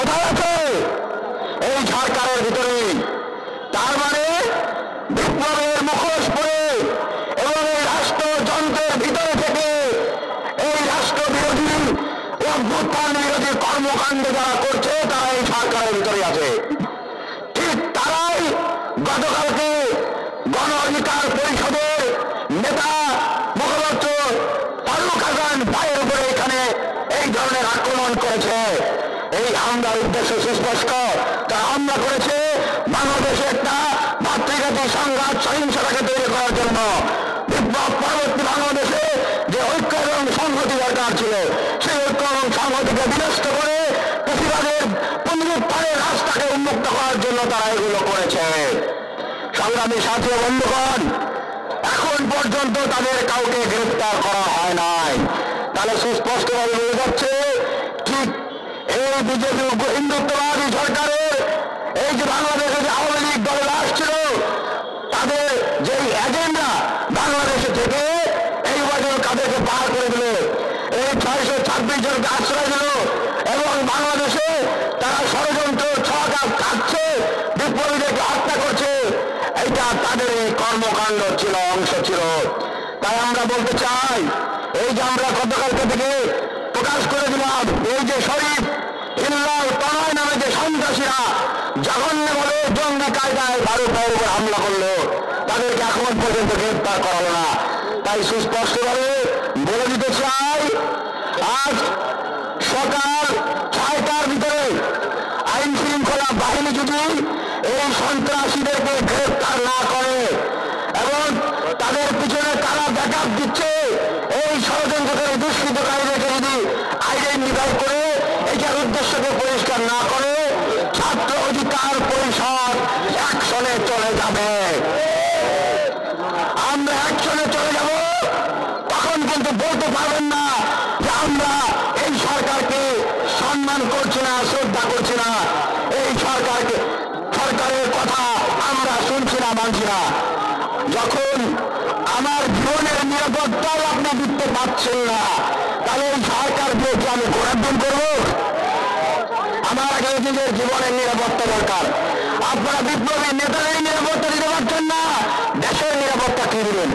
কোথায় আছে? এই সরকারের ভিতরে। তার মানে বিপ্লবের মুখোশ পরে এবং এই রাষ্ট্রযন্ত্রের ভিতরে থেকে এই রাষ্ট্র বিরোধী অভ্যুত্থান বিরোধী কর্মকাণ্ড যারা করছে তারা এই সরকারের ভিতরে আছে। ঠিক তারাই গতকালকে গণ অধিকার পরিষদের নেতা মুখপাত্র ফারুক হাসান ভাইয়ের উপরে এখানে এই ধরনের আক্রমণ করেছে। এই হামলার উদ্দেশ্য সুস্পষ্ট। তারা হামলা করেছে বাংলাদেশে একটা ভাতৃঘাতী সংঘাত সহিংসতাকে তৈরি করার জন্য। বিপ্লব পরবর্তী বাংলাদেশে যে ঐক্য এবং সংহতি দরকার ছিল সেই ঐক্য এবং সংহতিকে বিনষ্ট করে প্রতিবাদের পুনরুত্থানের রাস্তাকে উন্মুক্ত করার জন্য তারা এগুলো করেছে। সংগ্রামী সাথী ও বন্ধুগণ, এখন পর্যন্ত তাদের কাউকে গ্রেফতার করা হয় নাই। তাহলে সুস্পষ্টভাবে বোঝা যাচ্ছে ঠিক এই বিজেপি হিন্দুত্ববাদী সরকারের এই যে বাংলাদেশে যে আওয়ামী লীগ দলে আসছিল তাদের যেই এজেন্ডা বাংলাদেশে থেকে এই বছর কাদেরকে পার করে দিল, এই 626 জনকে আশ্রয় দিল এবং বাংলাদেশে তারা ষড়যন্ত্র ছক কাটছে, বিপ্লবীদেরকে হত্যা করছে। এইটা তাদের এই কর্মকাণ্ড ছিল, অংশ ছিল। তাই আমরা বলতে চাই, এই যে আমরা গতকালকে থেকে প্রকাশ করে দিলাম, এই যে শরীফ হিল্লাল তনয় নামে যে সন্ত্রাসীরা জঘন্য ভাবে জঙ্গি কায়দায় ভারত ভাইয়ের উপর হামলা করলো, তাদেরকে এখন পর্যন্ত গ্রেফতার করা হলো না। তাই সুস্পষ্টভাবে বলে দিতে চাই, আজ সকাল 6টার ভিতরে আইন শৃঙ্খলা বাহিনী যদি এই সন্ত্রাসীদেরকে গ্রেফতার না করে এবং তাদের পিছনে কারা ব্যাকআপ দিচ্ছে এই ষড়যন্ত্রকারী দুষ্কৃতকারীদেরকে যদি আইডেন্টিফাই করে এটার উদ্দেশ্যকে পরিষ্কার না করে ছাত্র অধিকার পরিষদ অ্যাকশনে চলে যাবে। আমরা অ্যাকশনে চলে যাব, তখন কিন্তু বলতে পারবেন না যে আমরা এই সরকারকে সম্মান করছি না, শ্রদ্ধা করছি না, এই সরকারের কথা আমরা শুনছি না, মানছি না। যখন আমার জীবনের নিরাপত্তাও আপনি দিতে পারছেন না, তাহলে এই সরকার দিয়েছে আমি গোড়ার্দন করব? আমার আগে নিজের জীবনের নিরাপত্তা দরকার। আপনারা বিপ্লবী নেতাদের নিরাপত্তা দিতে পারছেন না, দেশের নিরাপত্তা কি দিবেন?